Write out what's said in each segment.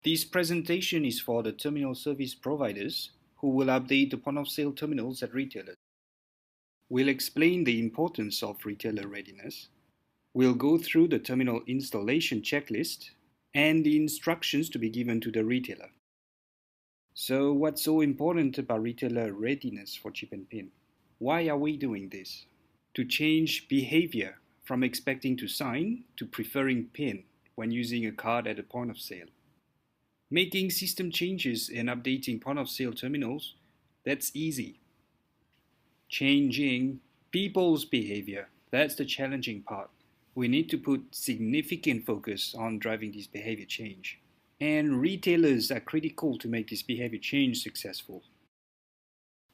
This presentation is for the terminal service providers who will update the point-of-sale terminals at retailers. We'll explain the importance of retailer readiness. We'll go through the terminal installation checklist and the instructions to be given to the retailer. So what's so important about retailer readiness for chip and PIN? Why are we doing this? To change behavior from expecting to sign to preferring PIN when using a card at a point of sale. Making system changes and updating point of sale terminals, that's easy. Changing people's behavior, that's the challenging part. We need to put significant focus on driving this behavior change. And retailers are critical to make this behavior change successful.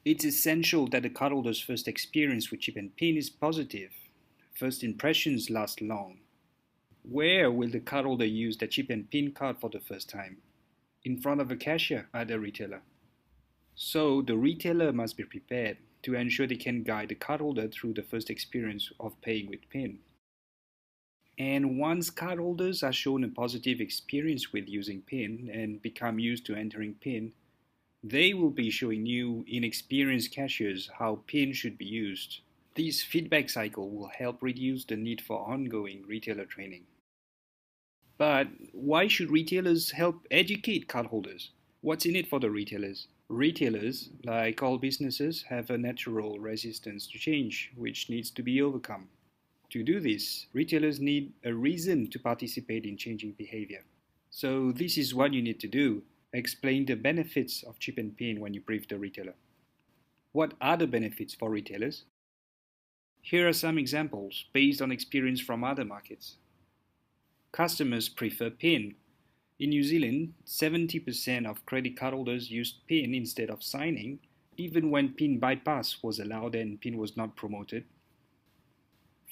It's essential that the cardholder's first experience with chip and PIN is positive. First impressions last long. Where will the cardholder use the chip and PIN card for the first time? In front of a cashier at the retailer. So the retailer must be prepared to ensure they can guide the cardholder through the first experience of paying with PIN. And once cardholders are shown a positive experience with using PIN and become used to entering PIN, they will be showing new, inexperienced cashiers how PIN should be used. This feedback cycle will help reduce the need for ongoing retailer training. But why should retailers help educate cardholders? What's in it for the retailers? Retailers, like all businesses, have a natural resistance to change, which needs to be overcome. To do this, retailers need a reason to participate in changing behavior. So this is what you need to do. Explain the benefits of chip and PIN when you brief the retailer. What are the benefits for retailers? Here are some examples based on experience from other markets. Customers prefer PIN. In New Zealand, 70% of credit card holders used PIN instead of signing, even when PIN bypass was allowed and PIN was not promoted.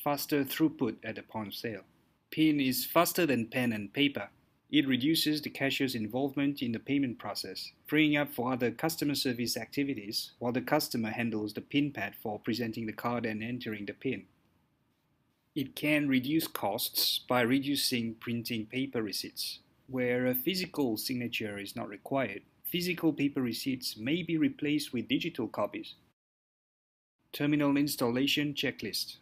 Faster throughput at the point of sale. PIN is faster than pen and paper. It reduces the cashier's involvement in the payment process, freeing up for other customer service activities while the customer handles the PIN pad for presenting the card and entering the PIN. It can reduce costs by reducing printing paper receipts. Where a physical signature is not required, physical paper receipts may be replaced with digital copies. Terminal installation checklist.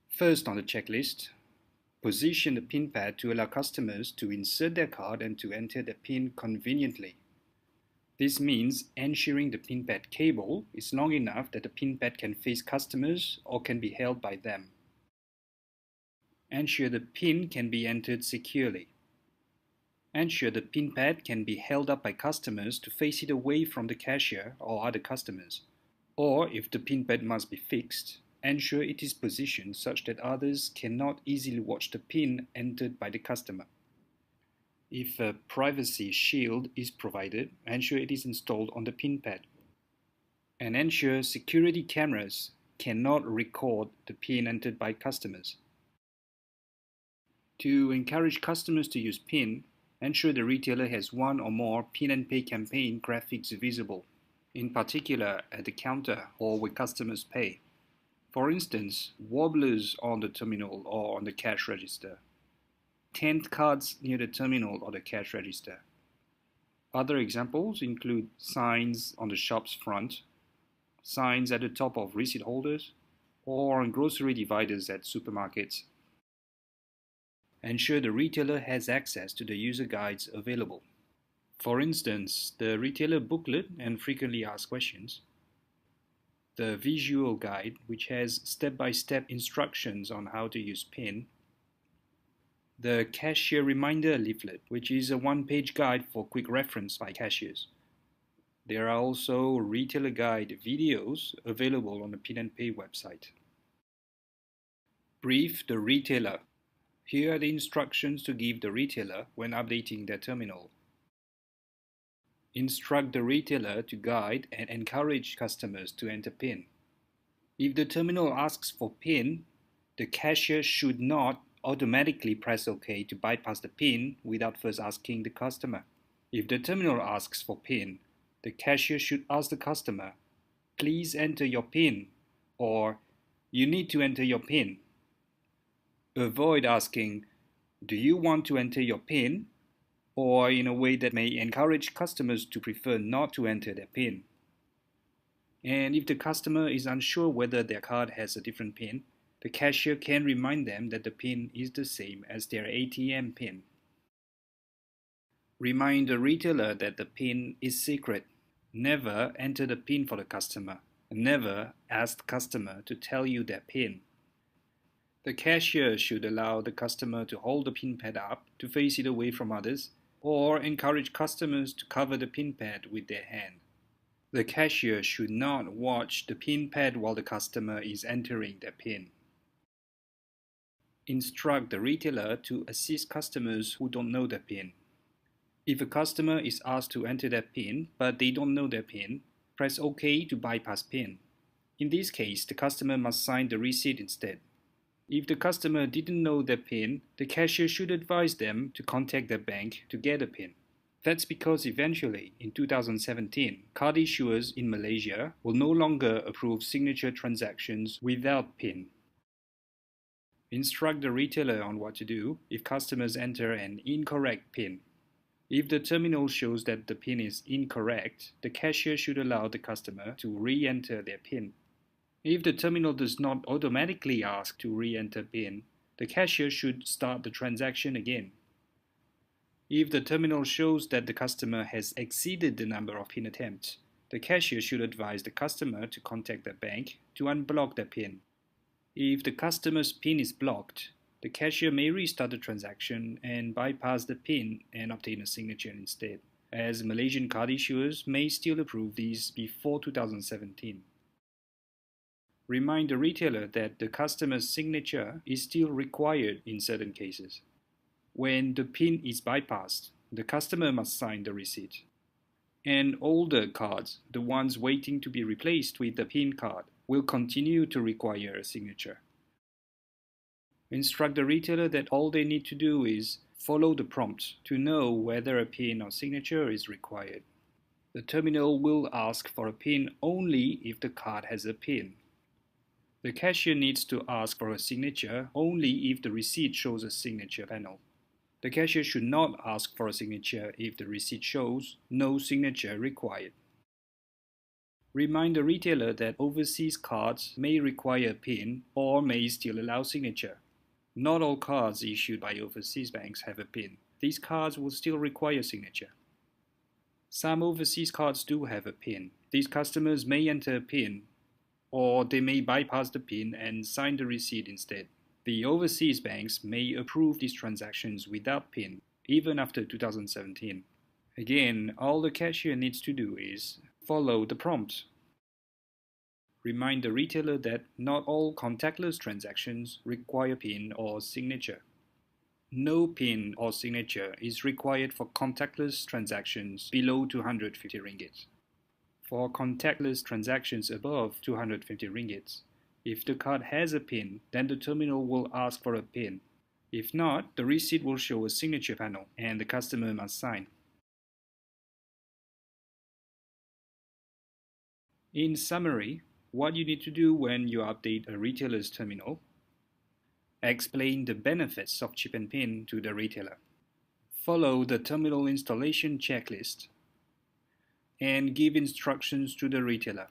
First on the checklist, position the PIN pad to allow customers to insert their card and to enter the PIN conveniently. This means ensuring the PIN pad cable is long enough that the PIN pad can face customers or can be held by them. Ensure the PIN can be entered securely. Ensure the PIN pad can be held up by customers to face it away from the cashier or other customers. Or if the PIN pad must be fixed, ensure it is positioned such that others cannot easily watch the PIN entered by the customer. If a privacy shield is provided, ensure it is installed on the PIN pad. And ensure security cameras cannot record the PIN entered by customers. To encourage customers to use PIN, ensure the retailer has one or more PIN and Pay campaign graphics visible, in particular at the counter or where customers pay. For instance, wobblers on the terminal or on the cash register. Tent cards near the terminal or the cash register. Other examples include signs on the shop's front, signs at the top of receipt holders, or on grocery dividers at supermarkets. Ensure the retailer has access to the user guides available. For instance, the retailer booklet and frequently asked questions, the visual guide, which has step-by-step instructions on how to use PIN, the cashier reminder leaflet, which is a one-page guide for quick reference by cashiers. There are also retailer guide videos available on the PIN and Pay website. Brief the retailer. Here are the instructions to give the retailer when updating their terminal. Instruct the retailer to guide and encourage customers to enter PIN. If the terminal asks for PIN, the cashier should not automatically press OK to bypass the PIN without first asking the customer. If the terminal asks for PIN, the cashier should ask the customer, "Please enter your PIN," or "You need to enter your PIN." Avoid asking, "Do you want to enter your PIN?" or in a way that may encourage customers to prefer not to enter their PIN. And if the customer is unsure whether their card has a different PIN, the cashier can remind them that the PIN is the same as their ATM PIN. Remind the retailer that the PIN is secret. Never enter the PIN for the customer. Never ask the customer to tell you their PIN. The cashier should allow the customer to hold the PIN pad up to face it away from others, or encourage customers to cover the PIN pad with their hand. The cashier should not watch the PIN pad while the customer is entering their PIN. Instruct the retailer to assist customers who don't know their PIN. If a customer is asked to enter their PIN but they don't know their PIN, press OK to bypass PIN. In this case, the customer must sign the receipt instead. If the customer didn't know their PIN, the cashier should advise them to contact their bank to get a PIN. That's because eventually, in 2017, card issuers in Malaysia will no longer approve signature transactions without PIN. Instruct the retailer on what to do if customers enter an incorrect PIN. If the terminal shows that the PIN is incorrect, the cashier should allow the customer to re-enter their PIN. If the terminal does not automatically ask to re-enter PIN, the cashier should start the transaction again. If the terminal shows that the customer has exceeded the number of PIN attempts, the cashier should advise the customer to contact their bank to unblock their PIN. If the customer's PIN is blocked, the cashier may restart the transaction and bypass the PIN and obtain a signature instead, as Malaysian card issuers may still approve these before 2017. Remind the retailer that the customer's signature is still required in certain cases. When the PIN is bypassed, the customer must sign the receipt. And older cards, the ones waiting to be replaced with the PIN card, will continue to require a signature. Instruct the retailer that all they need to do is follow the prompt to know whether a PIN or signature is required. The terminal will ask for a PIN only if the card has a PIN. The cashier needs to ask for a signature only if the receipt shows a signature panel. The cashier should not ask for a signature if the receipt shows no signature required. Remind the retailer that overseas cards may require a PIN or may still allow signature. Not all cards issued by overseas banks have a PIN. These cards will still require signature. Some overseas cards do have a PIN. These customers may enter a PIN, or they may bypass the PIN and sign the receipt instead. The overseas banks may approve these transactions without PIN, even after 2017. Again, all the cashier needs to do is follow the prompt. Remind the retailer that not all contactless transactions require PIN or signature. No PIN or signature is required for contactless transactions below 250 ringgit. For contactless transactions above 250 ringgit, if the card has a PIN, then the terminal will ask for a PIN. If not, the receipt will show a signature panel and the customer must sign. In summary, what you need to do when you update a retailer's terminal: explain the benefits of chip and PIN to the retailer. Follow the terminal installation checklist and give instructions to the retailer.